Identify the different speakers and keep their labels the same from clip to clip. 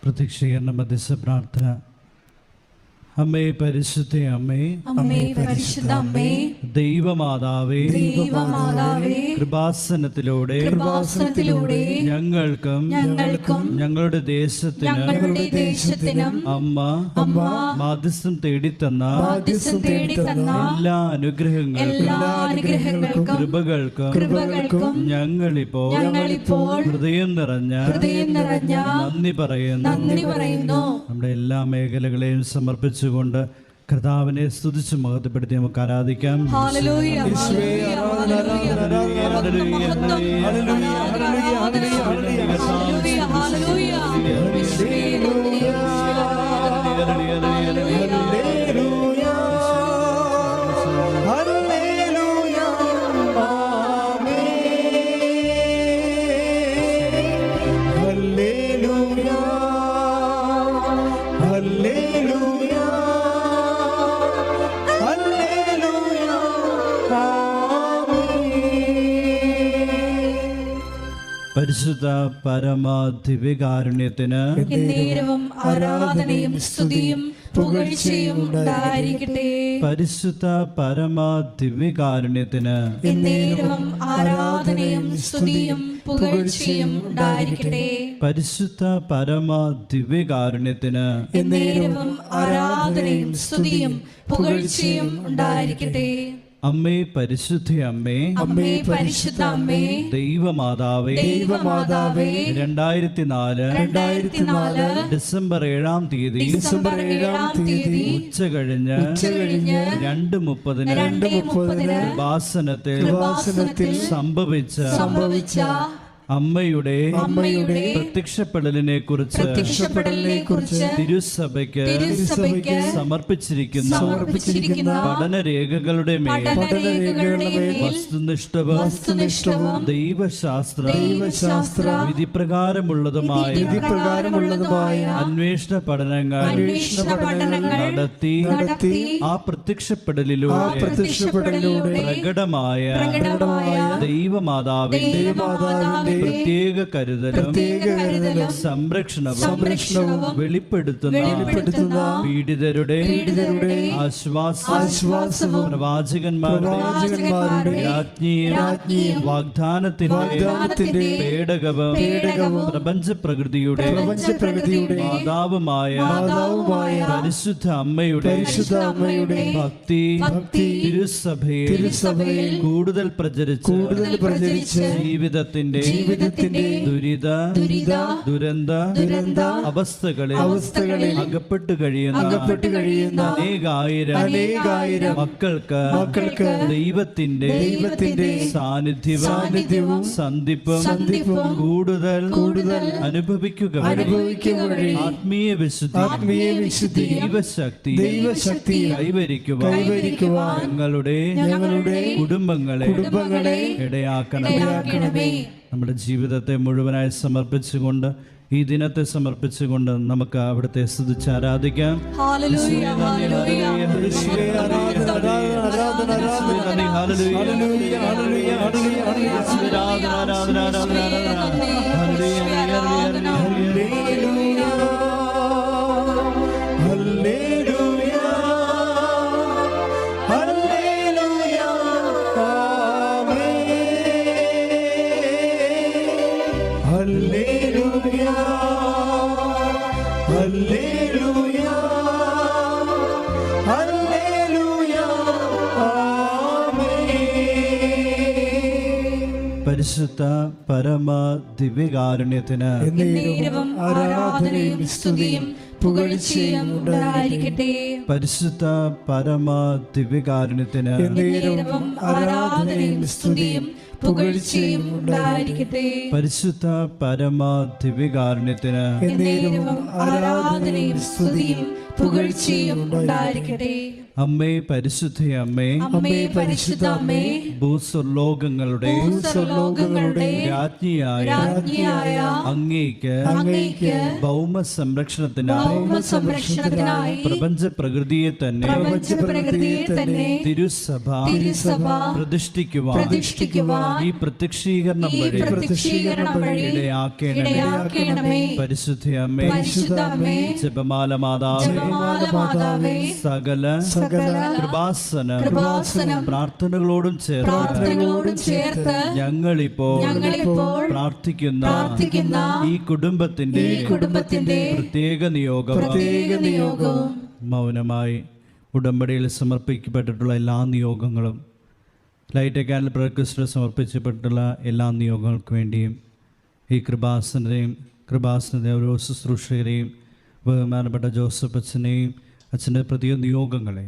Speaker 1: പ്രത്യക്ഷീകരണ മധ്യസ്ഥ പ്രാർത്ഥന. അമ്മേ പരിശുദ്ധ അമ്മേ,
Speaker 2: അമ്മേ പരിശുദ്ധ അമ്മേ,
Speaker 1: ദൈവമാതാവേ,
Speaker 2: ദൈവമാതാവേ,
Speaker 1: കൃപാസനത്തിലൂടെ ഞങ്ങൾക്കും ഞങ്ങളുടെ ദേശത്തിനും അമ്മ മാധ്യസ്ഥം തേടിത്തന്ന എല്ലാ അനുഗ്രഹങ്ങൾക്കും കൃപകൾക്കും ഞങ്ങളിപ്പോൾ ഹൃദയം നിറഞ്ഞ നന്ദി പറയുന്നു. നമ്മുടെ എല്ലാ മേഖലകളെയും സമർപ്പിച്ചുകൊണ്ട് കർത്താവിനെ സ്തുതിച്ച് മഹത്വപ്പെടുത്തി നമുക്ക് ആരാധിക്കാം. പരിശുദ്ധ പരമ ദിവ്യകാരുണ്യത്തിന്
Speaker 2: ആരാധനയും സ്തുതിയും പുകഴ്ചയും ഉണ്ടായിരിക്കട്ടെ.
Speaker 1: പരിശുദ്ധ പരമ ദിവ്യകാരുണ്യത്തിന്
Speaker 2: ആരാധനയും സ്തുതിയും പുകഴ്ചയും ഉണ്ടായിരിക്കട്ടെ.
Speaker 1: പരിശുദ്ധ പരമ ദിവ്യകാരുണ്യത്തിന്
Speaker 2: ആരാധനയും സ്തുതിയും പുകഴ്ചയും ഉണ്ടായിരിക്കട്ടെ.
Speaker 1: അമ്മേ പരിശുദ്ധ അമ്മേ,
Speaker 2: അമ്മേ പരിശുദ്ധ അമ്മേ,
Speaker 1: ദൈവമാതാവേ, 2004 ഡിസംബർ 7-ാം തീയതി ഉച്ച കഴിഞ്ഞ് 2:30 കൃപാസനത്തിൽ സംഭവിച്ച അമ്മയുടെ പ്രത്യക്ഷപ്പെടലിനെ കുറിച്ച് തിരുസഭയ്ക്ക് സമർപ്പിച്ചിരിക്കുന്ന പഠനരേഖകളുടെ മേൽ വസ്തുനിഷ്ഠവും ദൈവശാസ്ത്ര വിധിപ്രകാരമുള്ളതുമായ അന്വേഷണ പഠനങ്ങൾ നടത്തി ആ പ്രത്യക്ഷപ്പെടലിലൂടെ പ്രകടമായ ദൈവമാതാവിന്റെ പ്രത്യേക കരുതലും സംരക്ഷണവും വെളിപ്പെടുത്തുന്ന പീഡിതരുടെ ആശ്വാസവും പ്രവാചകന്മാരുടെ വാഗ്ദാനത്തിന്റെ പേടകവും പ്രപഞ്ച പ്രകൃതിയുടെ മാതാവുമായ പരിശുദ്ധ അമ്മയുടെ ഭക്തി തിരുസഭയിൽ കൂടുതൽ പ്രചരിച്ച് ജീവിതത്തിന്റെ ദുരിത ദുരന്ത അവസ്ഥകളിൽ അകപ്പെട്ടു കഴിയുന്ന അനേകായിരം മക്കൾക്ക് ദൈവത്തിന്റെ സാന്നിധ്യവും സന്ധിപ്പും കൂടുതൽ അനുഭവിക്കുക ആത്മീയ വിശുദ്ധി ദൈവശക്തി കൈവരിക്കുവാൻ ഞങ്ങളുടെ കുടുംബങ്ങളെ ഇടയാക്കണമേ. നമ്മുടെ ജീവിതത്തെ മുഴുവനായി സമർപ്പിച്ചുകൊണ്ട് ഈ ദിനത്തെ സമർപ്പിച്ചുകൊണ്ട് നമുക്ക് അവിടുത്തെ സ്തുതിച്ച് ആരാധിക്കാം. പരിശുദ്ധ പരമ ദിവ്യകാരുണ്യത്തിന്
Speaker 2: ആരാധനയും സ്തുതിയും പുകഴ്ചയും ഉണ്ടായിരിക്കട്ടെ.
Speaker 1: പരിശുദ്ധ പരമ ദിവ്യകാരുണ്യത്തിന്
Speaker 2: ആരാധനയും സ്തുതിയും പുകഴ്ചയും ഉണ്ടായിരിക്കട്ടെ.
Speaker 1: പരിശുദ്ധ പരമ ദിവ്യകാരുണ്യത്തിന്
Speaker 2: ആരാധനയും സ്തുതിയും പുകഴ്ചയും ഉണ്ടായിരിക്കട്ടെ.
Speaker 1: അമ്മേ പരിശുദ്ധ അമ്മേ,
Speaker 2: അമ്മേ പരിശുദ്ധ അമ്മേ,
Speaker 1: ഭൂസ്വർലോകങ്ങളുടെ
Speaker 2: ഭൂസ്വർലോകങ്ങളുടെ
Speaker 1: രാജ്ഞിയായ അങ്ങേക്ക് ഭൗമ സംരക്ഷണത്തിനായി പ്രപഞ്ച പ്രകൃതിയെ തന്നെ തിരുസഭ പ്രതിഷ്ഠിക്കുവാൻ ഈ പ്രത്യക്ഷീകരണം വഴി ഇടയാക്കണമേ. പരിശുദ്ധ അമ്മേ, ജപമാല മാതാവേ, സകല കൃപാസന പ്രാർത്ഥനകളോടും ചേർത്ത് ഞങ്ങളിപ്പോൾ പ്രാർത്ഥിക്കുന്ന ഈ കുടുംബത്തിന്റെ പ്രത്യേക നിയോഗവും മൗനമായി ഉടമ്പടിയിൽ സമർപ്പിക്കപ്പെട്ടിട്ടുള്ള എല്ലാ നിയോഗങ്ങളും, ലൈറ്റ് കാൻഡിൽ ബ്രേക്ക്ഫാസ്റ്റിൽ സമർപ്പിക്കപ്പെട്ടിട്ടുള്ള എല്ലാ നിയോഗങ്ങൾക്കും വേണ്ടിയും ഈ കൃപാസനത്തെ ഓരോ ശുശ്രൂഷകരെയും ബഹുമാനപ്പെട്ട ജോസഫ് അച്ഛനെയും അച്ഛൻ്റെ പ്രത്യേക നിയോഗങ്ങളെ,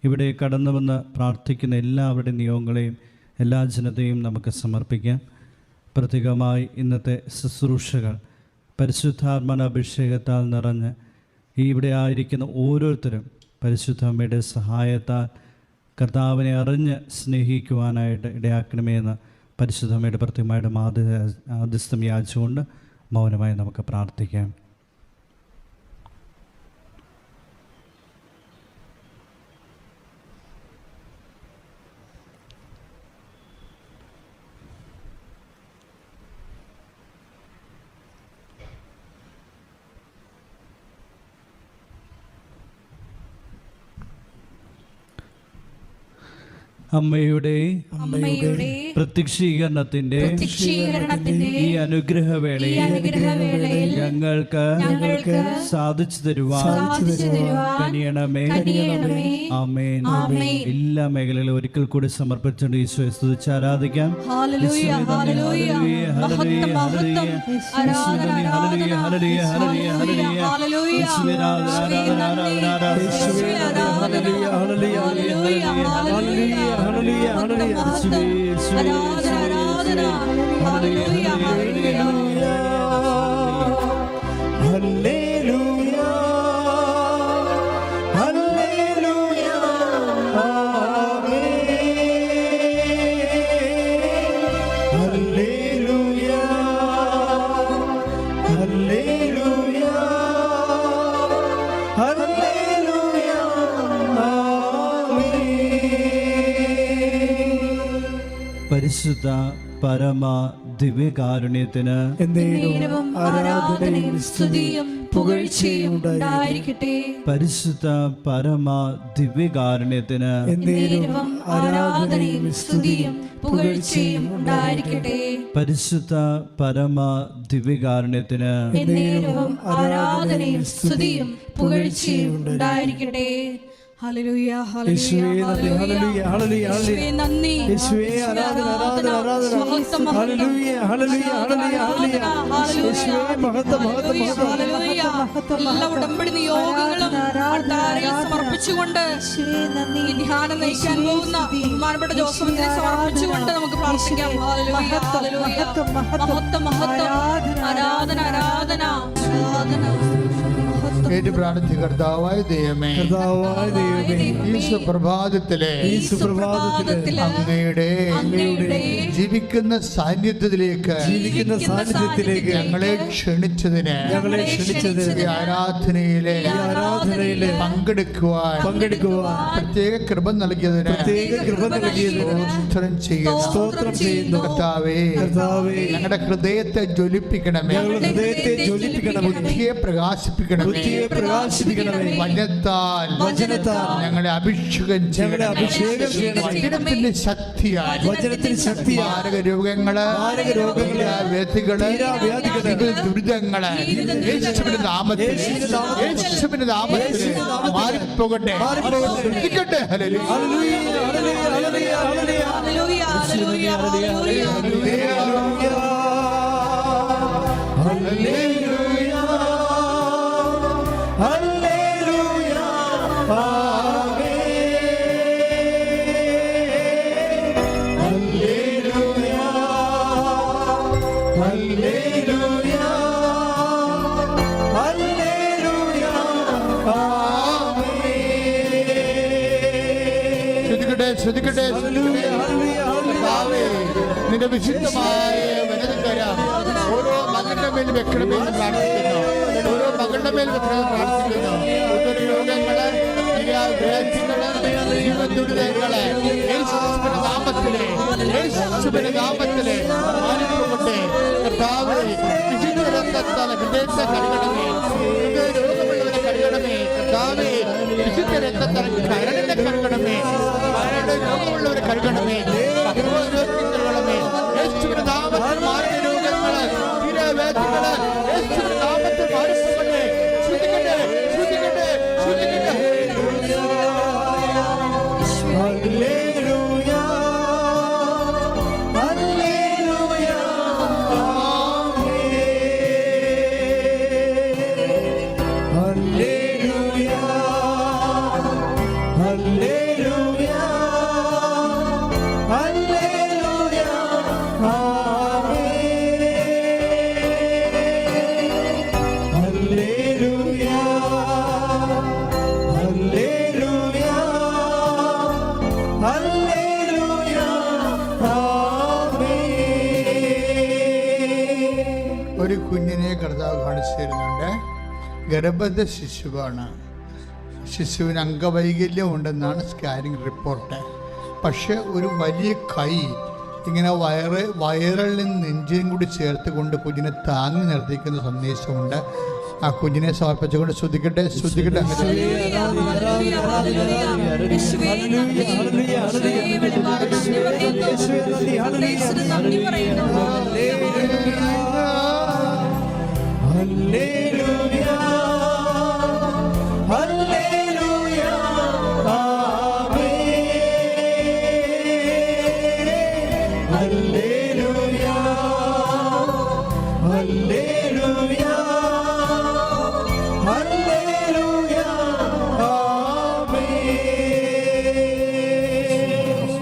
Speaker 1: ഇവിടെ കടന്നു വന്ന് പ്രാർത്ഥിക്കുന്ന എല്ലാവരുടെയും നിയോഗങ്ങളെയും എല്ലാ ജനതയും നമുക്ക് സമർപ്പിക്കാം. പ്രത്യേകമായി ഇന്നത്തെ ശുശ്രൂഷകൾ പരിശുദ്ധാത്മന അഭിഷേകത്താൽ നിറഞ്ഞ് ഇവിടെ ആയിരിക്കുന്ന ഓരോരുത്തരും പരിശുദ്ധ അമ്മയുടെ സഹായത്താൽ കർത്താവിനെ അറിഞ്ഞ് സ്നേഹിക്കുവാനായിട്ട് ഇടയാക്കണമെന്ന് പരിശുദ്ധ അമ്മയുടെ പ്രത്യേകമായിട്ട് ആദിസ്ഥം യാചിച്ചുകൊണ്ട് മൗനമായി നമുക്ക് പ്രാർത്ഥിക്കാം. അമ്മയുടെ പ്രത്യക്ഷീകരണത്തിന്റെ ഈ അനുഗ്രഹവേളയിൽ ഞങ്ങൾക്ക് സാധിച്ചു തരുവാൻ കനിയണമേ. ആമേൻ. എല്ലാ മേഖലയിലും ഒരിക്കൽ കൂടി സമർപ്പിച്ചുകൊണ്ട് ഈശോയെ സ്തുതിച്ച് ആരാധിക്കാം. പരിശുദ്ധ പരമ ദിവ്യകാരുണ്യത്തിന്
Speaker 2: ആരാധനയും സ്തുതിയും പുകഴ്ചയും ഉണ്ടായിരിക്കട്ടെ.
Speaker 1: പരിശുദ്ധ പരമ ദിവ്യകാരുണ്യത്തിന്
Speaker 2: ആരാധനയും സ്തുതിയും പുകഴ്ചയും ഉണ്ടായിരിക്കട്ടെ.
Speaker 1: പരിശുദ്ധ പരമ ദിവ്യകാരുണ്യത്തിന്
Speaker 2: ആരാധനയും സ്തുതിയും പുകഴ്ചയും ഉണ്ടായിരിക്കട്ടെ. ഹല്ലേലൂയ, ഹല്ലേലൂയ, ഹല്ലേലൂയ, ഹല്ലേലൂയ, നന്ദി യേശുവേ, ആരാധന, ആരാധന, ആരാധന, ഹല്ലേലൂയ, ഹല്ലേലൂയ, ഹല്ലേലൂയ, യേശുവേ, മഹത്വം, മഹത്വം, ഹല്ലേലൂയ. എല്ലാ ഉടമ്പടി നിയോഗങ്ങളും കർത്താവിൽ സമർപ്പിച്ചുകൊണ്ട് ഈ ധ്യാനം നയിക്കാൻ പോകുന്ന ബഹുമാനപ്പെട്ട ജോസഫിനെ സമർപ്പിച്ചുകൊണ്ട് നമുക്ക് പ്രാർത്ഥിക്കാം. ഹല്ലേലൂയ, ഹല്ലേലൂയ, മഹത്വം, മഹത്വം, ആരാധന, ആരാധന, ആരാധന.
Speaker 3: കേട്ട് പ്രാർത്ഥിച്ച കർത്താവായ ദൈവമേ, ഈ സുപ്രഭാതത്തിലെ അങ്ങയുടെ ജീവിക്കുന്ന സാന്നിധ്യത്തിലേക്ക് ഞങ്ങളെ ക്ഷണിച്ചതിന് ആരാധനയിലെ പങ്കെടുക്കുവാൻ പ്രത്യേക കൃപ നൽകിയതിന് സ്തോത്രം ചെയ്യുന്നു. കർത്താവേ, ഞങ്ങളുടെ ഹൃദയത്തെ ജ്വലിപ്പിക്കണമേ, ബുദ്ധിയെ പ്രകാശിപ്പിക്കണമേ, വചനത്താൽ ഞങ്ങളെ അഭിഷേകം ചെയ്യണം. വചനത്തിന്റെ ശക്തിയാൽ മാരക രോഗങ്ങള്, വ്യാധികള്, ദുരിതങ്ങള് യേശുവിന്റെ നാമത്തിൽ മാറിപ്പോകട്ടെ. ശ്രദ്ധിക്കട്ടെ. നിന്റെ വിശുദ്ധമായ വലതുകരം ഓരോ മകളുടെ മേൽ വെക്കണമേ എന്ന് പ്രാർത്ഥിക്കുന്നു. ഓരോ മകളുടെ മേൽ വെക്കണമെന്ന് പ്രാർത്ഥിക്കുന്നു. ഒത്തിരി രോഗങ്ങള്, ദുരിതങ്ങളെ യേശുവിന്റെ നാമത്തിലെ മാറിപ്പോകട്ടെ. കർത്താവേ, വിശുദ്ധ രക്തത്താൽ ഹൃദയത്തെ കഴുകണമേ. രോഗമുള്ളവരെ കഴുകണമേ. കർത്താവേ, വിശുദ്ധ രക്തത്താൽ കരളിനെ കഴുകണമേ. കരളുടെ രോഗമുള്ളവരെ കഴുകണമേ. കഴുകണമേ. യേശുവിന്റെ നാമത്തിൽ മാറിയ രോഗങ്ങള്, തീരവേദനകള് യേശുവിന്റെ നാമത്തിൽ മാറിപ്പോകട്ടെ. ശ്രദ്ധിക്കട്ടെ, ശ്രദ്ധിക്കട്ടെ, ശ്രദ്ധിക്കട്ടെ. ഒരു കുഞ്ഞിനെ കർത്താവ് കാണിച്ചു തരുന്നുണ്ട്. ഗർഭസ്ഥ ശിശുവാണ്. ശിശുവിന് അംഗവൈകല്യം ഉണ്ടെന്നാണ് സ്കാനിങ് റിപ്പോർട്ട്. പക്ഷെ ഒരു വലിയ കൈ ഇങ്ങനെ വയറിൽ നിന്ന് നെഞ്ചിനും കൂടി ചേർത്ത് കൊണ്ട് കുഞ്ഞിനെ താങ്ങി നിർത്തിക്കുന്ന സന്ദേശമുണ്ട്. ആ കുഞ്ഞിനെ സമർപ്പിച്ചുകൊണ്ട് ശ്രദ്ധിക്കട്ടെ, ശ്രദ്ധിക്കട്ടെ.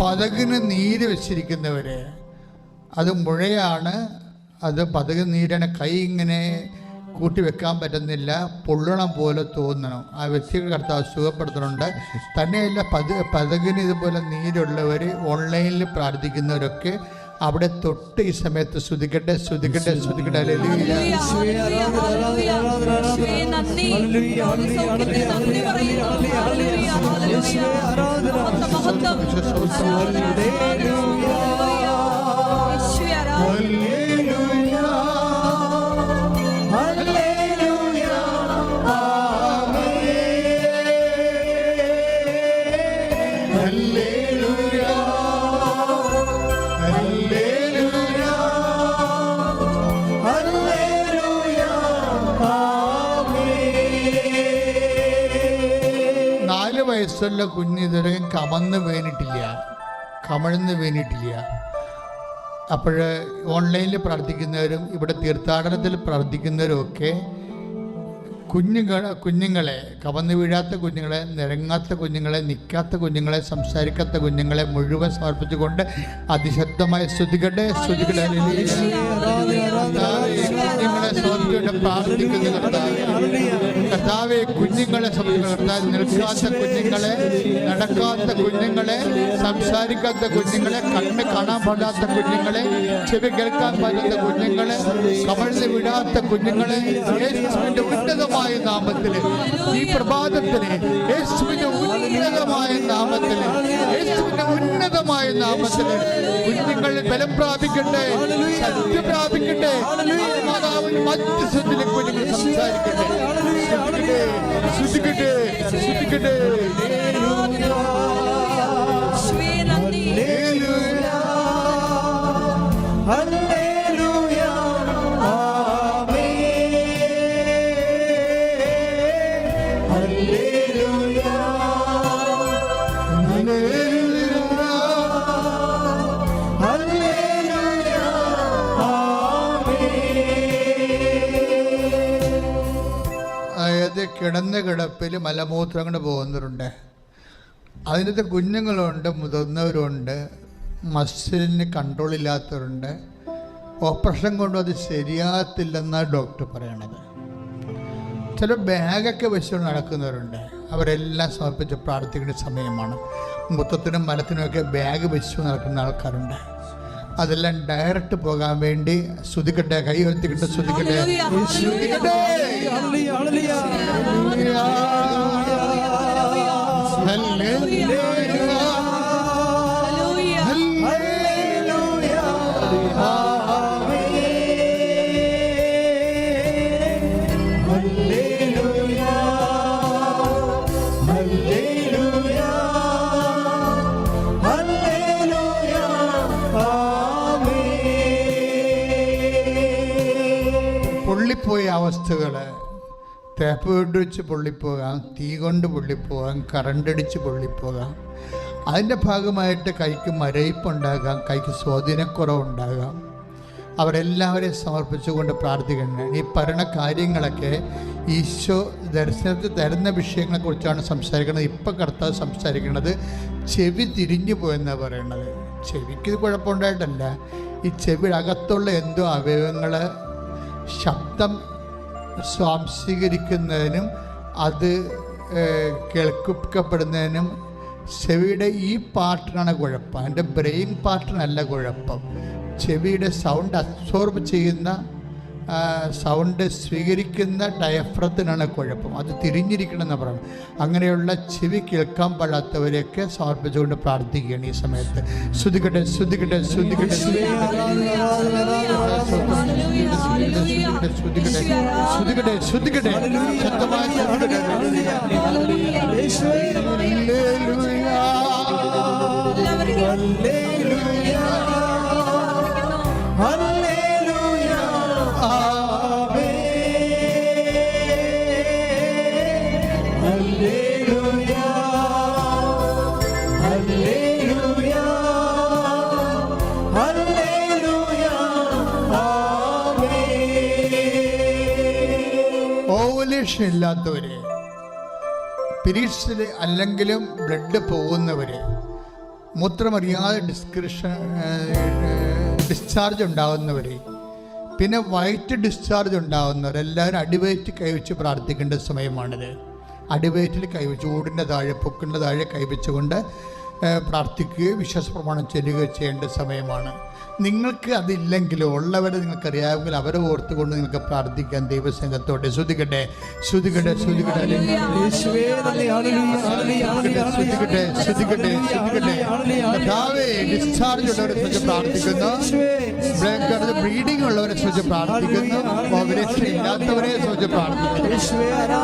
Speaker 3: പതകിന് നീര് വെച്ചിരിക്കുന്നവര്, അത് മുഴയാണ്, അത് പതക് നീരാണ്. കൈ ഇങ്ങനെ കൂട്ടിവെക്കാൻ പറ്റുന്നില്ല, പൊള്ളണം പോലെ തോന്നണം. ആ വ്യക്തികൾ കർത്താവ് സുഖപ്പെടുത്തുന്നുണ്ട്. തന്നെയല്ല, പതകിന് ഇതുപോലെ നീരുള്ളവർ, ഓൺലൈനിൽ പ്രാർത്ഥിക്കുന്നവരൊക്കെ അവിടെ തൊട്ട് ഈ സമയത്ത് ശ്രദ്ധിക്കട്ടെ, ശ്രദ്ധിക്കട്ടെ, ശ്രദ്ധിക്കട്ടെ. വയസ്സുള്ള കുഞ്ഞ് ഇതുവരെ കമഴ്ന്ന് വീണിട്ടില്ല. അപ്പോൾ ഓൺലൈനിൽ പ്രാർത്ഥിക്കുന്നവരും ഇവിടെ തീർത്ഥാടനത്തിൽ പ്രാർത്ഥിക്കുന്നവരും ഒക്കെ കുഞ്ഞുങ്ങളെ കമന്ന് വീഴാത്ത കുഞ്ഞുങ്ങളെ, നിരങ്ങാത്ത കുഞ്ഞുങ്ങളെ, നിൽക്കാത്ത കുഞ്ഞുങ്ങളെ, സംസാരിക്കാത്ത കുഞ്ഞുങ്ങളെ മുഴുവൻ സമർപ്പിച്ചുകൊണ്ട് അതിശക്തമായി ശ്രദ്ധിക്കട്ടെ, ശ്രദ്ധിക്കട്ടെ. കുഞ്ഞുങ്ങളെ സമർപ്പിച്ചുകൊണ്ട് പ്രാർത്ഥിക്കുന്ന കർത്താവെ, കുഞ്ഞുങ്ങളെ സമർപ്പിക്കുന്ന നിൽക്കാത്ത കുഞ്ഞുങ്ങളെ, നടക്കാത്ത കുഞ്ഞുങ്ങളെ, സംസാരിക്കാത്ത കുഞ്ഞുങ്ങളെ, കണ്ണ് കാണാൻ പാടാത്ത കുഞ്ഞുങ്ങളെ, ചെവി കേൾക്കാൻ പറ്റാത്ത കുഞ്ഞുങ്ങളെ, കമഴ്ന്ന് വിടാത്ത കുഞ്ഞുങ്ങളെ യേശുവിന്റെ ഉന്നതമായ നാമത്തില്, ഈ പ്രഭാതത്തില് യേശുവിന്റെ ഉന്നതമായ നാമത്തില്, യേശുവിന്റെ ഉന്നതമായ നാമത്തില് കുഞ്ഞുങ്ങൾ ബലം പ്രാപിക്കട്ടെ, ശക്തി പ്രാപിക്കട്ടെ. മാതാവിന് മധ്യസ്ഥത്തിലെ കുഞ്ഞുങ്ങൾ സംസാരിക്കട്ടെ, ശ്രദ്ധിക്കട്ടെ, ശ്രദ്ധിക്കട്ടെ. കിടന്ന കിടപ്പിൽ മലമൂത്രങ്ങൾ പോകുന്നവരുണ്ട്. അതിനകത്ത് കുഞ്ഞുങ്ങളുണ്ട്, മുതിർന്നവരുണ്ട്, മസിലിന് കൺട്രോൾ ഇല്ലാത്തവരുണ്ട്. ഓപ്പറേഷൻ കൊണ്ടും അത് ശരിയാകത്തില്ലെന്നാണ് ഡോക്ടർ പറയണത്. ചില ബാഗൊക്കെ വെച്ചുകൊണ്ട് നടക്കുന്നവരുണ്ട്. അവരെല്ലാം സമർപ്പിച്ച് പ്രാർത്ഥിക്കേണ്ട സമയമാണ്. മുത്തത്തിനും മലത്തിനുമൊക്കെ ബാഗ് വെച്ചു നടക്കുന്ന ആൾക്കാരുണ്ട്. അതെല്ലാം ഡയറക്റ്റ് പോകാൻ വേണ്ടി ശ്രുതിക്കട്ടെ, കൈ ഉയർത്തിക്കിട്ട് ശ്രുതിക്കട്ടെ, ശ്രുതിക്കട്ടെ. പൊള്ളിപ്പോയ അവസ്ഥകൾ, തേപ്പ് കൊണ്ട് വെച്ച് പൊള്ളിപ്പോകാം, തീ കൊണ്ട് പൊള്ളിപ്പോകാം, കറണ്ടടിച്ച് പൊള്ളിപ്പോകാം. അതിൻ്റെ ഭാഗമായിട്ട് കൈക്ക് മരയിപ്പുണ്ടാകാം, കൈക്ക് സ്വാധീനക്കുറവുണ്ടാകാം. അവരെല്ലാവരെയും സമർപ്പിച്ചുകൊണ്ട് പ്രാർത്ഥിക്കണം. ഈ പറയുന്ന കാര്യങ്ങളൊക്കെ ഈശോ ദർശനത്തിൽ തരുന്ന വിഷയങ്ങളെക്കുറിച്ചാണ് സംസാരിക്കുന്നത്. ഇപ്പം കർത്താവ് സംസാരിക്കുന്നത് ചെവി തിരിഞ്ഞു പോയെന്നാണ് പറയണത്. ചെവിക്ക് കുഴപ്പമുണ്ടായിട്ടല്ല, ഈ ചെവിയുടെ അകത്തുള്ള എന്തോ അവയവങ്ങൾ ശബ്ദം സ്വാംശീകരിക്കുന്നതിനും അത് കേൾക്കപ്പെടുന്നതിനും ചെവിയുടെ ഈ പാർട്ടിനാണ് കുഴപ്പം, അതിൻ്റെ ബ്രെയിൻ പാർട്ടിനല്ല കുഴപ്പം. ചെവിയുടെ സൗണ്ട് അബ്സോർബ് ചെയ്യുന്ന, സൗണ്ട് സ്വീകരിക്കുന്ന ഡയഫ്രത്തിനാണ് കുഴപ്പം. അത് തിരിഞ്ഞിരിക്കണമെന്ന് പറയണം. അങ്ങനെയുള്ള ചെവി കേൾക്കാൻ പാടാത്തവരെയൊക്കെ സമർപ്പിച്ചുകൊണ്ട് പ്രാർത്ഥിക്കുകയാണ് ഈ സമയത്ത്. ശ്രുതിക്കട്ടെ, ശ്രുതിക്കട്ടെ, ശ്രുതിക്കട്ടെ, ശ്രുതിക്കട്ടെ, ശ്രുതിക്കട്ടെ, ശക്തമായി ഓവുലേഷൻ ഇല്ലാത്തവര്, പീരീഡ്സിൽ അല്ലെങ്കിലും ബ്ലഡ് പോകുന്നവര്, മൂത്രമറിയാതെ ഡിസ്ചാർജ് ഉണ്ടാകുന്നവര്, പിന്നെ വയറ്റ് ഡിസ്ചാർജ് ഉണ്ടാകുന്നവർ എല്ലാവരും അടിവയറ്റ് കൈവച്ച് പ്രാർത്ഥിക്കേണ്ട സമയമാണിത്. അടിവയറ്റിൽ കൈവച്ച്, ഊടിൻ്റെ താഴെ, പൊക്കിൻ്റെ താഴെ കൈവച്ചുകൊണ്ട് പ്രാർത്ഥിക്കുകയും വിശ്വാസ പ്രമാണം ചെല്ലുകയോ ചെയ്യേണ്ട സമയമാണ്. നിങ്ങൾക്ക് അതില്ലെങ്കിലോ ഉള്ളവരെ നിങ്ങൾക്കറിയാമെങ്കിൽ അവരെ ഓർത്തുകൊണ്ട് നിങ്ങൾക്ക് പ്രാർത്ഥിക്കാൻ ദൈവസംഘത്തോടെ. ശ്രുതിക്കട്ടെ, ശ്രുതിക്കട്ടെ, ശ്രുതിക്കട്ടെ, ശ്രുതിക്കട്ടെ, ശ്രുതിക്കട്ടെ, ശ്രുതിക്കട്ടെ. ഡിസ്ചാർജ് ഉള്ളവരെ കുറിച്ച് പ്രാർത്ഥിക്കുന്നു, ബ്ലീഡിംഗ് ഉള്ളവരെ കുറിച്ച് പ്രാർത്ഥിക്കുന്നു, ഓവലേഷൻ ഇല്ലാത്തവരെ കുറിച്ച് പ്രാർത്ഥിക്കുന്നു.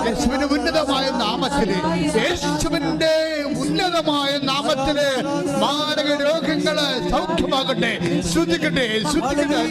Speaker 3: യേശുവിന്റെ ഉന്നതമായ നാമത്തില്, യേശുവിന്റെ ഉന്നതമായ നാമത്തില് മാരക രോഗങ്ങള് സൗഖ്യമാകട്ടെ. ശ്രുതിക്കട്ടെ, ശ്രുതിക്കട്ടെ.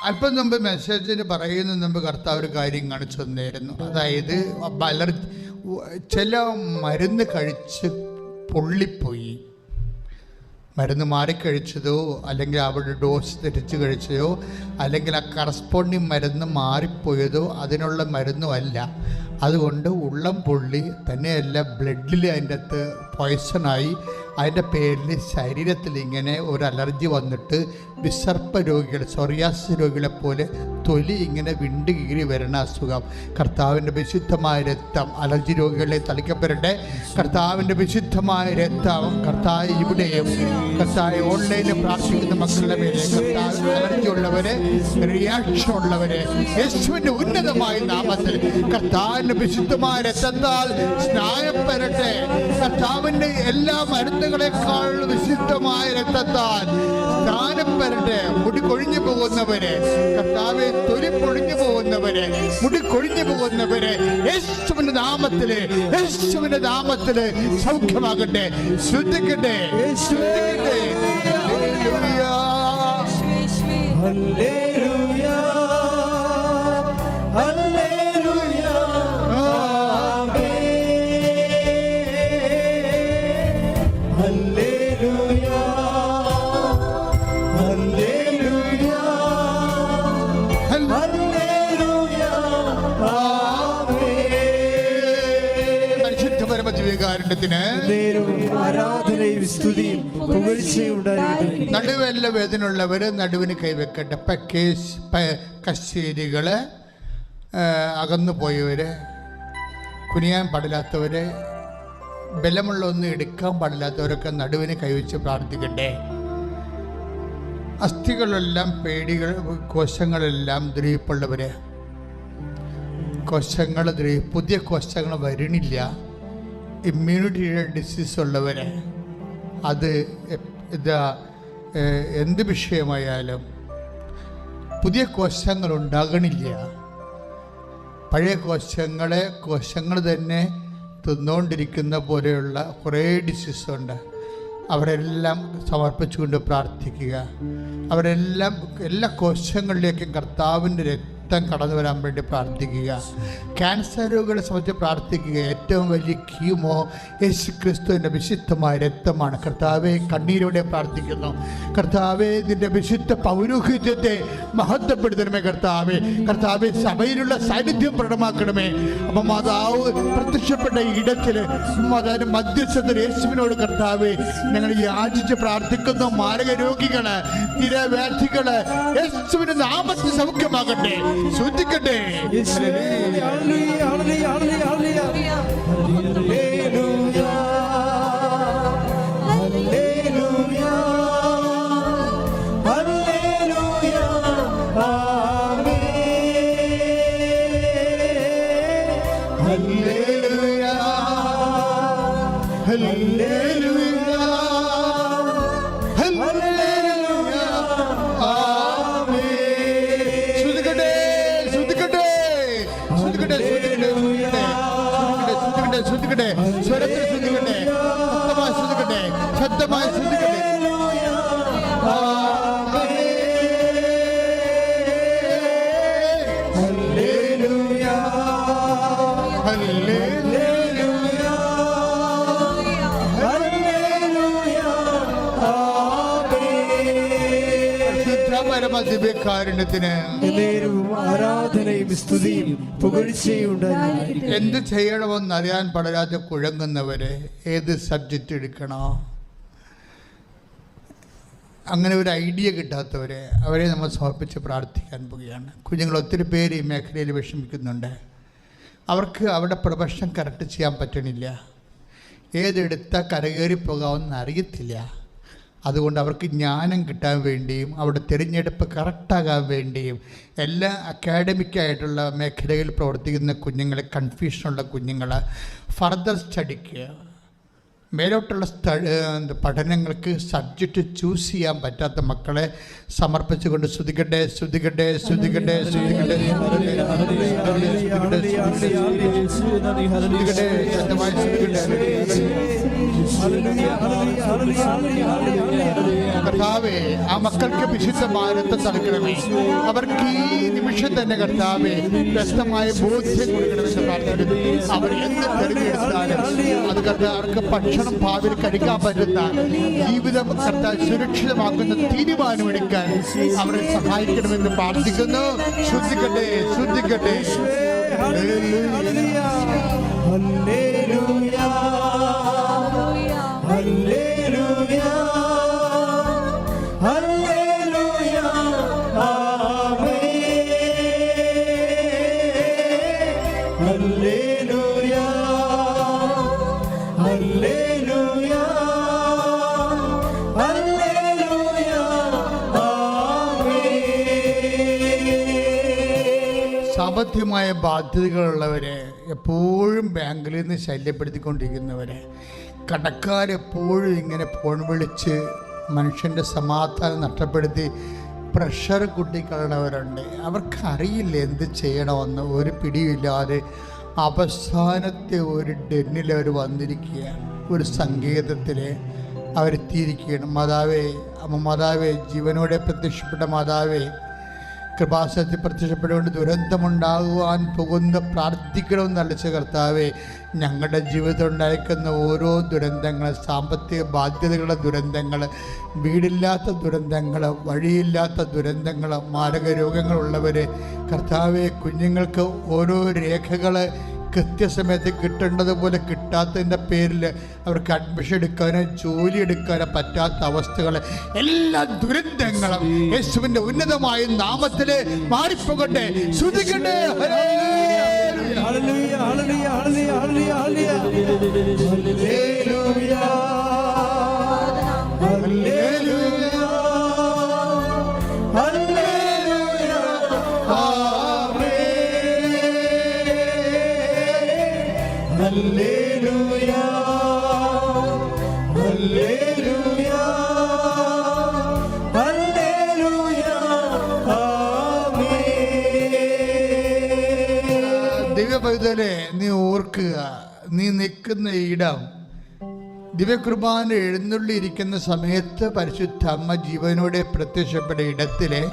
Speaker 3: അല്പം മുമ്പ് മെസ്സേജിന് പറയുന്ന മുമ്പ് കർത്താവ് ഒരു കാര്യം കാണിച്ചു തന്നായിരുന്നു. അതായത് ചില മരുന്ന് കഴിച്ച് പൊള്ളിപ്പോയി, മരുന്ന് മാറിക്കഴിച്ചതോ അല്ലെങ്കിൽ അവിടെ ഡോസ് തെറ്റിച്ച് കഴിച്ചതോ അല്ലെങ്കിൽ ആ കറസ്പോണ്ടിങ് മരുന്ന് മാറിപ്പോയതോ അതിനുള്ള മരുന്നുമല്ല. അതുകൊണ്ട് ഉള്ളം പൊള്ളി തന്നെയല്ല, ബ്ലഡിൽ അതിൻ്റെ അകത്ത് പോയ്സണായി, അതിൻ്റെ പേരിൽ ശരീരത്തിൽ ഇങ്ങനെ ഒരു അലർജി വന്നിട്ട് വിസർപ്പ രോഗികൾ, സോറിയാസിസ് രോഗികളെ പോലെ തൊലി ഇങ്ങനെ വിണ്ട് കീറി വരുന്ന അസുഖം. കർത്താവിൻ്റെ വിശുദ്ധമായ രക്തം അലർജി രോഗികളെ തളിക്കപ്പെടട്ടെ. കർത്താവിൻ്റെ വിശുദ്ധമായ രക്തം കർത്താവ് ഇവിടെയും കർത്താവ് ഓൺലൈനിൽ പ്രാർത്ഥിക്കുന്ന മക്കളുടെ പേര്, കർത്താവ് അലർജി ഉള്ളവരെ, റിയാക്ഷൻ ഉള്ളവരെ യേശുവിൻ്റെ ഉന്നതമായ നാമത്തിൽ കർത്താവിൻ്റെ വിശുദ്ധമായ രക്തത്താൽ സ്നാനപ്പെടട്ടെ. കർത്താവിൻ്റെ എല്ലാ മരുന്നുകളെക്കാൾ വിശുദ്ധമായ രക്തത്താൽ സ്നാനപ്പെടട്ടെ. മുടി കൊഴിഞ്ഞു പോകുന്നവരെ, കർത്താവെ തൊലി പൊഴിഞ്ഞു പോകുന്നവരെ, മുടി കൊഴിഞ്ഞു പോകുന്നവരെ യേശുവിന്റെ നാമത്തില്, യേശുവിന്റെ നാമത്തില് സൗഖ്യമാകട്ടെ. ശ്രദ്ധിക്കട്ടെ, ശ്രദ്ധിക്കട്ടെ. ഹല്ലേലൂയ, ഹല്ലേലൂയ, ആമേൻ, ഹല്ലേലൂയ. പരമദിവ്യകാരുണ്യത്തിന്
Speaker 4: ആരാധനയും സ്തുതിയും പുകഴ്ചയും ഉണ്ടായിരിക്കട്ടെ.
Speaker 3: നടുവെല്ല വേദനയുള്ളവർ നടുവിന് കൈവെക്കട്ടെ. കശേരികള്, അകന്നു പോയവര്, കുനിയാൻ പാടില്ലാത്തവര്, ബലമുള്ള ഒന്നും എടുക്കാൻ പാടില്ലാത്തവരൊക്കെ നടുവിന് കൈവച്ച് പ്രാർത്ഥിക്കട്ടെ. അസ്ഥികളെല്ലാം പേടികൾ, കോശങ്ങളെല്ലാം ദ്രവിപ്പുള്ളവര്, കോശങ്ങൾ പുതിയ കോശങ്ങൾ വരണില്ല, ഇമ്മ്യൂണിറ്റിയുടെ ഡിസീസ് ഉള്ളവര്, അത് എന്ത് വിഷയമായാലും പുതിയ കോശങ്ങൾ ഉണ്ടാകണില്ല. പഴയ കോശങ്ങൾ തന്നെ തിന്നുകൊണ്ടിരിക്കുന്ന പോലെയുള്ള കുറേ ഡിസീസുണ്ട്. അവരെല്ലാം സമർപ്പിച്ചുകൊണ്ട് പ്രാർത്ഥിക്കുക. അവരെല്ലാം എല്ലാ കോശങ്ങളിലേക്കും കർത്താവിൻ്റെ രക്തം കടന്നു വരാൻ വേണ്ടി പ്രാർത്ഥിക്കുക. ക്യാൻസർ രോഗികളെ സംബന്ധിച്ച് പ്രാർത്ഥിക്കുക. ഏറ്റവും വലിയ കീമോ യേശു ക്രിസ്തുവിൻ്റെ വിശുദ്ധമായ രക്തമാണ്. കർത്താവെ, കണ്ണീരോടെ പ്രാർത്ഥിക്കുന്നു. കർത്താവെ, നിന്റെ വിശുദ്ധ പൗരോഹിത്യത്തെ മഹത്വപ്പെടുത്തണമേ. കർത്താവെ, സഭയിലുള്ള സാന്നിധ്യം പ്രകടമാക്കണമേ. അപ്പം മാതാവ് പ്രത്യക്ഷപ്പെട്ട ഇടത്തിൽ മധ്യസ്ഥത യേശുവിനോട് കർത്താവെ ഞങ്ങൾ യാചിച്ച് പ്രാർത്ഥിക്കുന്നു. മാരക രോഗികള്, നിരവ്യാധികള് യേശുവിന്റെ നാമത്തിൽ സൗഖ്യമാകട്ടെ. ശ്രദ്ധിക്കട്ടെ. സ്വരത്തിൽ ശ്രദ്ധിക്കട്ടെ, ശബ്ദമായി ശ്രദ്ധിക്കട്ടെ. പരമദിവ്യകാരുണ്യത്തിന്
Speaker 4: ആരാധനയും സ്തുതിയും പുകഴ്ചയും ഉണ്ടായിരിക്കട്ടെ.
Speaker 3: എന്ത് ചെയ്യണമെന്ന് അറിയാൻ പാടില്ലാതെ കുഴങ്ങുന്നവരെ, ഏത് സബ്ജക്റ്റ് എടുക്കണോ അങ്ങനെ ഒരു ഐഡിയ കിട്ടാത്തവരെ, അവരെ നമ്മൾ സമർപ്പിച്ച് പ്രാർത്ഥിക്കാൻ പോവുകയാണ്. കുഞ്ഞുങ്ങൾ ഒത്തിരി പേര് ഈ മേഖലയിൽ വിഷമിക്കുന്നുണ്ട്. അവർക്ക് അവരുടെ പ്രൊഫഷൻ കറക്റ്റ് ചെയ്യാൻ പറ്റണില്ല. ഏതെടുത്താൽ കരകയറി പോകാമെന്ന് അറിയത്തില്ല. അതുകൊണ്ട് അവർക്ക് ജ്ഞാനം കിട്ടാൻ വേണ്ടിയും അവിടെ തിരഞ്ഞെടുപ്പ് കറക്റ്റാകാൻ വേണ്ടിയും എല്ലാ അക്കാഡമിക്കായിട്ടുള്ള മേഖലയിൽ പ്രവർത്തിക്കുന്ന കുഞ്ഞുങ്ങളെ, കൺഫ്യൂഷനുള്ള കുഞ്ഞുങ്ങൾ ഫർദർ സ്റ്റഡിക്ക്, മേലോട്ടുള്ള പഠനങ്ങൾക്ക് സബ്ജക്റ്റ് ചൂസ് ചെയ്യാൻ പറ്റാത്ത മക്കളെ സമർപ്പിച്ചുകൊണ്ട് സ്തുതിക്കട്ടെ, സ്തുതിക്കട്ടെ, സ്തുതിക്കട്ടെ, സ്തുതിക്കട്ടെ, സ്തുതിക്കട്ടെ, ശക്തമായി സ്തുതിക്കട്ടെ. കർത്താവേ, ആ മക്കൾക്ക് വിശുദ്ധമായ രക്തം തളിക്കണമേ. അവർക്ക് ഈ നിമിഷം തന്നെ കർത്താവേ വ്യക്തമായ ബോധ്യം കൊടുക്കണമെന്ന് പ്രാർത്ഥിക്കുന്നു. അവർ എന്ത് തിരഞ്ഞെടുത്താലും അത് കർത്താവർക്ക് ഭക്ഷണം ഭാവിയിൽ കഴിക്കാൻ പറ്റുന്ന ജീവിതം കർത്താവ് സുരക്ഷിതമാക്കുന്ന തീരുമാനമെടുക്കാൻ അവരെ സഹായിക്കണമെന്ന് പ്രാർത്ഥിക്കുന്നു. ശ്രദ്ധിക്കട്ടെ, ശ്രദ്ധിക്കട്ടെ. സാമ്പത്തികമായ ബാധ്യതകളുള്ളവരെ, എപ്പോഴും ബാങ്കിൽ നിന്ന് ശല്യപ്പെടുത്തിക്കൊണ്ടിരിക്കുന്നവരെ, കടക്കാരെപ്പോഴും ഇങ്ങനെ ഫോൺ വിളിച്ച് മനുഷ്യൻ്റെ സമാധാനം നഷ്ടപ്പെടുത്തി പ്രഷർ കൂട്ടിക്കളണവരുണ്ട്. അവർക്കറിയില്ല എന്ത് ചെയ്യണമെന്ന്, ഒരു പിടിയില്ലാതെ അവസാനത്തെ ഒരു ഡെന്നിൽ അവർ വന്നിരിക്കുകയാണ്. ഒരു സങ്കേതത്തിൽ അവരെത്തിയിരിക്കുകയാണ്. മാതാവേ, ജീവനോടെ പ്രത്യക്ഷപ്പെട്ട മാതാവേ, കൃപാസനത്തിൽ പ്രത്യക്ഷപ്പെട്ടുകൊണ്ട് ദുരന്തമുണ്ടാകുവാൻ പോകുന്ന പ്രാർത്ഥിക്കണമെന്ന് അളിച്ച കർത്താവേ, ഞങ്ങളുടെ ജീവിതത്തിൽ ഉണ്ടായിരിക്കുന്ന ഓരോ ദുരന്തങ്ങൾ, സാമ്പത്തിക ബാധ്യതകളുടെ ദുരന്തങ്ങൾ, വീടില്ലാത്ത ദുരന്തങ്ങൾ, വഴിയില്ലാത്ത ദുരന്തങ്ങൾ, മാരക രോഗങ്ങളുള്ളവർ കർത്താവെ, കുഞ്ഞുങ്ങൾക്ക് ഓരോ രേഖകൾ കൃത്യസമയത്ത് കിട്ടേണ്ടതുപോലെ കിട്ടാത്തതിൻ്റെ പേരിൽ അവർക്ക് അഡ്മിഷൻ എടുക്കാനോ ജോലി എടുക്കാനോ പറ്റാത്ത അവസ്ഥകൾ, എല്ലാ ദുരന്തങ്ങളും യേശുവിൻ്റെ ഉന്നതമായ നാമത്തിൽ മാറിപ്പോകട്ടെ. ശ്രുതിക്കട്ടെ.
Speaker 4: ഹല്ലേലൂയ, ഹല്ലേലൂയ, ഹല്ലേലൂയ, ഹല്ലേലൂയ, ഹല്ലേലൂയ, ഹല്ലേലൂയ, ആമേൻ. ഹല്ലേലൂയ, ഹല്ലേലൂയ, ഹല്ലേലൂയ, ആമേൻ.
Speaker 3: ദിവ്യപൈതലേ, നീ ഓർക്കുക, നീ നിൽക്കുന്ന ഇടം ദിവ്യകുർബാന എഴുന്നള്ളിയിരിക്കുന്ന സമയത്ത് പരിശുദ്ധ അമ്മ ജീവനോടെ പ്രത്യക്ഷപ്പെട്ട ഇടത്തിലെ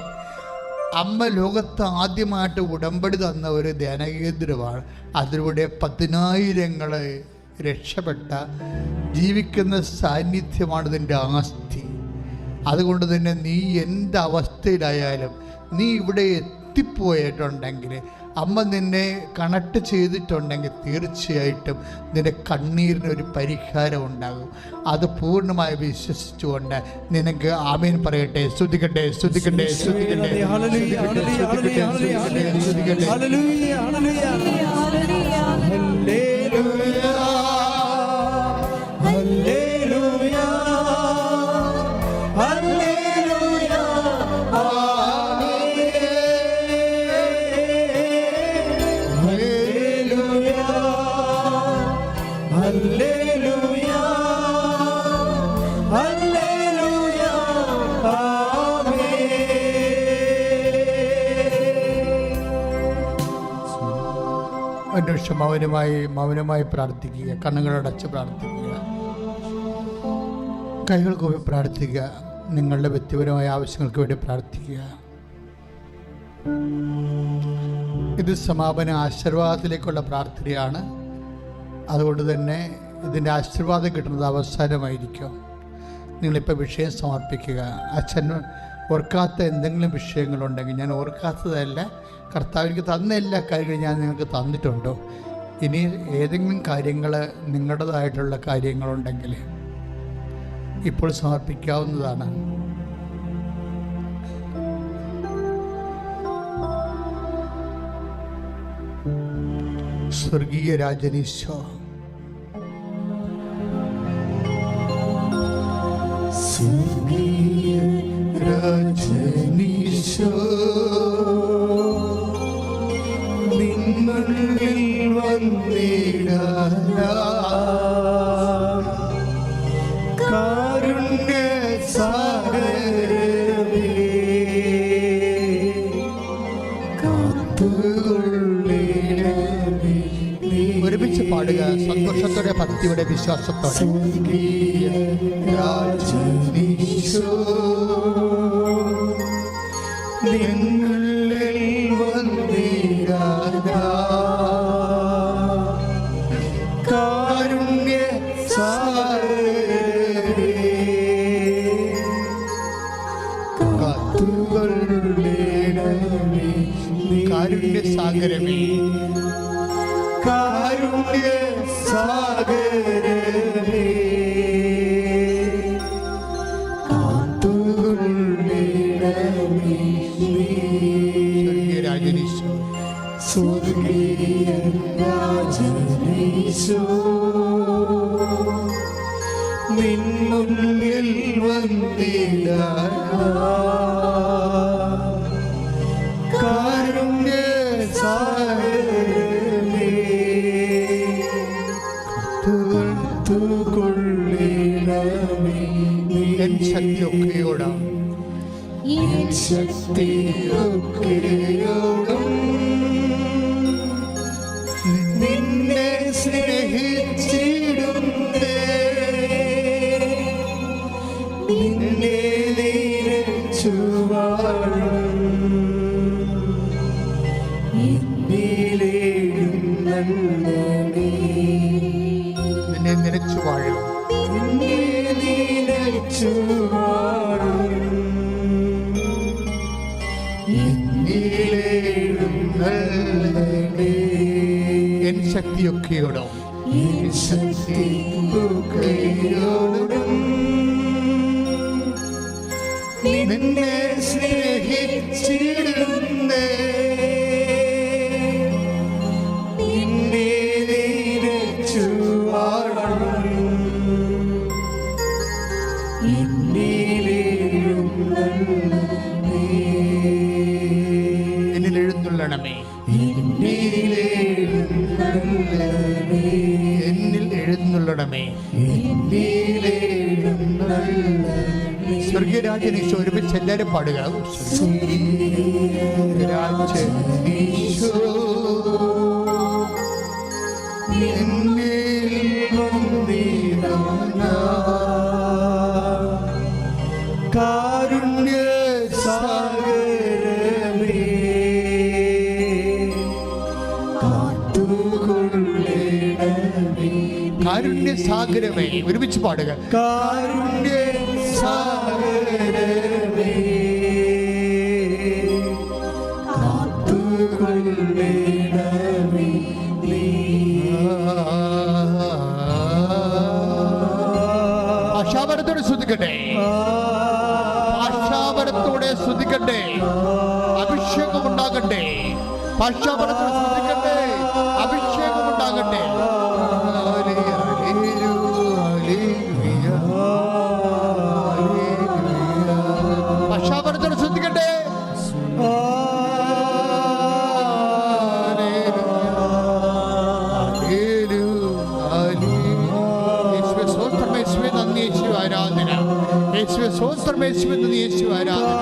Speaker 3: അമ്മ ലോകത്ത് ആദ്യമായിട്ട് ഉടമ്പടി തന്ന ഒരു ധ്യാനകേന്ദ്രമാണ്. അതിലൂടെ 10,000 രക്ഷപ്പെട്ട ജീവിക്കുന്ന സാന്നിധ്യമാണ് ഇതിൻ്റെ ആസ്തി. അതുകൊണ്ട് തന്നെ നീ എന്ത് അവസ്ഥയിലായാലും നീ ഇവിടെ എത്തിപ്പോയിട്ടുണ്ടെങ്കിൽ, അമ്മ നിന്നെ കണക്ട് ചെയ്തിട്ടുണ്ടെങ്കിൽ, തീർച്ചയായിട്ടും നിന്റെ കണ്ണീരിനൊരു പരിഹാരം ഉണ്ടാകും. അത് പൂർണ്ണമായി വിശ്വസിച്ചുകൊണ്ട് നിനക്ക് ആമേൻ പറയട്ടെ. സ്തുതിക്കട്ടെ, സ്തുതിക്കട്ടെ, സ്തുതിക്കട്ടെ,
Speaker 4: ഹല്ലേലൂയ, ഹല്ലേലൂയ, ഹല്ലേലൂയ, ഹല്ലേലൂയ, ഹല്ലേലൂയ, ഹല്ലേലൂയ, ഹല്ലേലൂയ, ഹല്ലേലൂയ, ആമേൻ. ഹല്ലേലൂയ, ഹല്ലേലൂയ, ഹല്ലേലൂയ, ആമേൻ.
Speaker 3: ഒരു നിമിഷം മൗനമായി പ്രാർത്ഥിക്കുക. കണ്ണുകളടച്ച് പ്രാർത്ഥിക്കുക. കൈകൾ കൂപ്പി പ്രാർത്ഥിക്കുക. നിങ്ങളുടെ വ്യക്തിപരമായ ആവശ്യങ്ങൾക്ക് വേണ്ടി പ്രാർത്ഥിക്കുക. ഇത് സമാപന ആശീർവാദത്തിലേക്കുള്ള പ്രാർത്ഥനയാണ്. അതുകൊണ്ട് തന്നെ ഇതിൻ്റെ ആശീർവാദം കിട്ടുന്നത് അവസാനമായിരിക്കും. നിങ്ങളിപ്പോൾ വിഷയം സമർപ്പിക്കുക. അച്ഛൻ ഓർക്കാത്ത എന്തെങ്കിലും വിഷയങ്ങളുണ്ടെങ്കിൽ, ഞാൻ ഓർക്കാത്തതല്ല, കർത്താവ് എനിക്ക് തന്ന എല്ലാ കാര്യങ്ങളും ഞാൻ നിങ്ങൾക്ക് തന്നിട്ടുണ്ടോ, ഇനി ഏതെങ്കിലും കാര്യങ്ങൾ നിങ്ങളുടേതായിട്ടുള്ള കാര്യങ്ങളുണ്ടെങ്കിൽ ഇപ്പോൾ സമർപ്പിക്കാവുന്നതാണ്. സ്വർഗീയ രാജനീശോ, സ്വർഗീയ രാജനീശോ, നിങ്ങളിൽ വന്നിടാനാ കാരുണ്യ സാഗരമേ, കാത്തുകൊള്ളണമേ. ഒരുമിച്ച് പാടുക, സന്തോഷത്തോടെ, ഭക്തിയുടെ, വിശ്വാസത്തോടെ. സ്വർഗീയ രാജനീശോ, നിങ്ങളിൽ വന്നിടാനാ കാരുണ്യ സാഗരമേ, കാത്തുകൊള്ളണമേ. കാരുണ്യ സാഗരമേ, കാരുണ്യ സാഗരമേ, കാത്തുകൊള്ളണമേ. സ്വർഗീയ രാജനീശോ, സ്വർഗീയ രാജനീശോ, നിൻ മുന്നിൽ വന്നിടാനാ കാരുണ്യ സാഗരമേ, കാത്തുകൊള്ളണമേ. എൻ ശക്തിയൊക്കെയോടും നിന്നെ സ്നേഹിച്ചിടുന്നേ, നിന്നെ നിരച്ചുവാഴും നിന്നെ നിരച്ചു വാഴും, നിന്നെ നിരച്ചു വാഴും എൻ ശക്തി
Speaker 4: ശക്തി കൈയോടും നിന്നെ സ്നേഹിച്ചിടുന്നേ നിന്നെ നിരച്ചു വാഴും
Speaker 3: എന്നിൽ എഴുന്നള്ളണമേ, എന്നിൽ എഴുന്നള്ളണമേ. സ്വർഗീയരാജനീശോ ഒരുമിച്ച് എല്ലാവരും പാടുക. സ്വർഗീയരാജനീശോ എന്നിൽ വന്നിടുന്ന
Speaker 4: കാരുണ്യ സാഗരമേ കാത്തുകൊള്ളണമേ
Speaker 3: കാരുണ്യ സാഗരമേ. ഒരുമിച്ച് പാടുക.
Speaker 4: കാരുണ്യ സാഗരമേ കാത്തുകൊള്ളണമേ
Speaker 3: ഭാഷാപരത്തോടെ ശ്രദ്ധിക്കട്ടെ, ഭാഷാപരത്തോടെ ശ്രദ്ധിക്കട്ടെ. അഭിഷേകം ഉണ്ടാകട്ടെ. ഭാഷാപരത്തോടെ ശ്രദ്ധിക്കട്ടെ. അഭിഷേകം ഉണ്ടാകട്ടെ. ഭാഷാപരത്തോടെ ശ്രദ്ധിക്കട്ടെ. ആരാധന യേശുവേ സ്വോത്രം, യേശുവേ നന്ദി, യേശുവേ ആരാധന,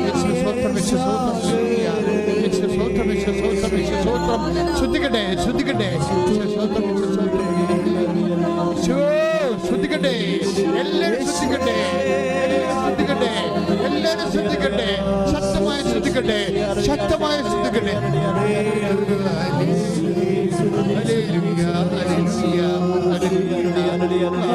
Speaker 3: യേശുവേ സ്വോത്രം, യേശുവേ സ്വോത്രം, യേശുവേ സ്വോത്രം, യേശുവേ സ്വോത്രം, യേശുവേ സ്വോത്രം. ശ്രദ്ധിക്കട്ടെ, ശ്രദ്ധിക്കട്ടെ. യേശുവേ സ്വോത്രം, യേശുവേ സ്വോത്രം, യേശുവേ ശ്രദ്ധിക്കട്ടെ. എല്ലാവരും ശ്രദ്ധിക്കട്ടെ, എല്ലാവരും ശ്രദ്ധിക്കട്ടെ, എല്ലാവരും ശ്രദ്ധിക്കട്ടെ. ശക്തമായി ശ്രദ്ധിക്കട്ടെ, ശക്തമായി ശ്രദ്ധിക്കട്ടെ. ഹല്ലേലൂയ, ഹല്ലേലൂയ, ഹല്ലേലൂയ.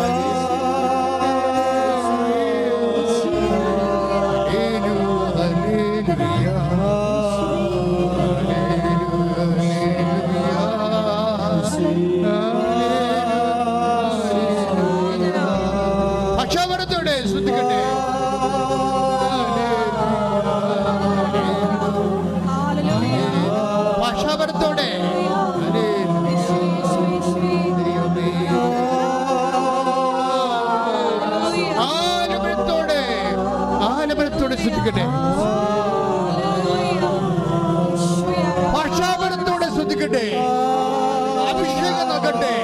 Speaker 3: പക്ഷാപരത്തോടെ ശ്രദ്ധിക്കട്ടെ. ഭാഷാപരത്തോടെ ആലപരത്തോടെ, ആലപരത്തോടെ ശ്രദ്ധിക്കട്ടെ. ഭാഷാപരത്തോടെ ശ്രദ്ധിക്കട്ടെ. അഭിഷേകം നൽകട്ടെ,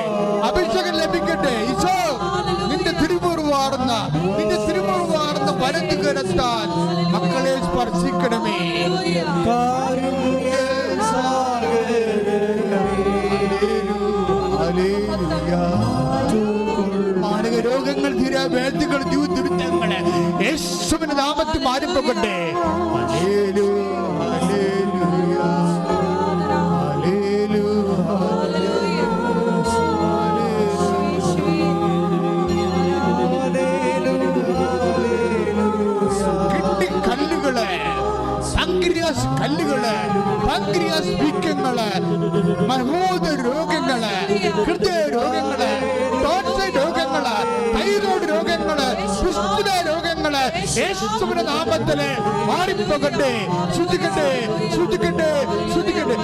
Speaker 3: അഭിഷേകം ലഭിക്കട്ടെ. ഈശോ നിന്റെ തിരുമുറിവാർന്ന, നിന്റെ തിരുമുറിവാർന്ന വലതുകരത്താൽ മക്കളെ സ്പർശിക്കണമേ. മാരക രോഗങ്ങൾ, വേദികൾ, ദുരിതങ്ങള് യേശുവിന്റെ നാമത്തിൽ മാറിപ്പോകട്ടെ. കല്ലുകള്, പാൻക്രിയാസ് കല്ലുകള്, പാൻക്രിയാസ് വീക്കങ്ങള്, മഹോദ രോഗങ്ങള്, ഹൃദയ രോഗങ്ങള്, ടോൺസിൽ രോഗങ്ങള്, തൈറോയ്ഡ് രോഗങ്ങള്, സുസ്ഥിര രോഗങ്ങള് യേശുവിന്റെ നാമത്തില് മാറിപ്പോകട്ടെ. ശ്രദ്ധിക്കട്ടെ, ശ്രദ്ധിക്കട്ടെ, ശ്രദ്ധിക്കട്ടെ.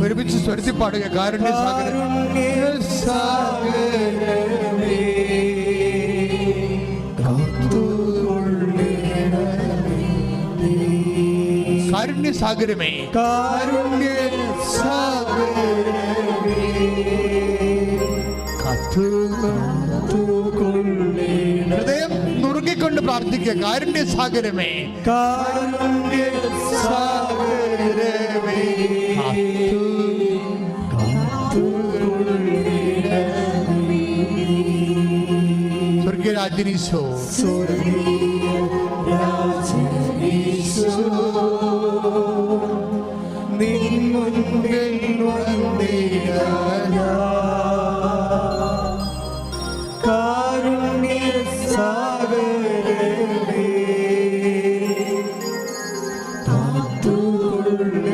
Speaker 3: ഒരുമിച്ച് സ്വരത്തി പാടുക. കാരുണ്യ സാഗരമേ കാരുണ്യ സാഗരമേ, കാരുണ്യ സാഗരമേ ഹൃദയം നുറുക്കി ചൊല്ലിക്കൊണ്ട് പ്രാർത്ഥിക്കുക. കാരുണ്യസാഗരമേ, കാരുണ്യസാഗരമേ, സ്വർഗരാജനീശോ, നിൻ മുൻപിൽ വന്നിടാൻ കാരുണ്യസാഗരമേ, കാത്തുകൊള്ളണമേ.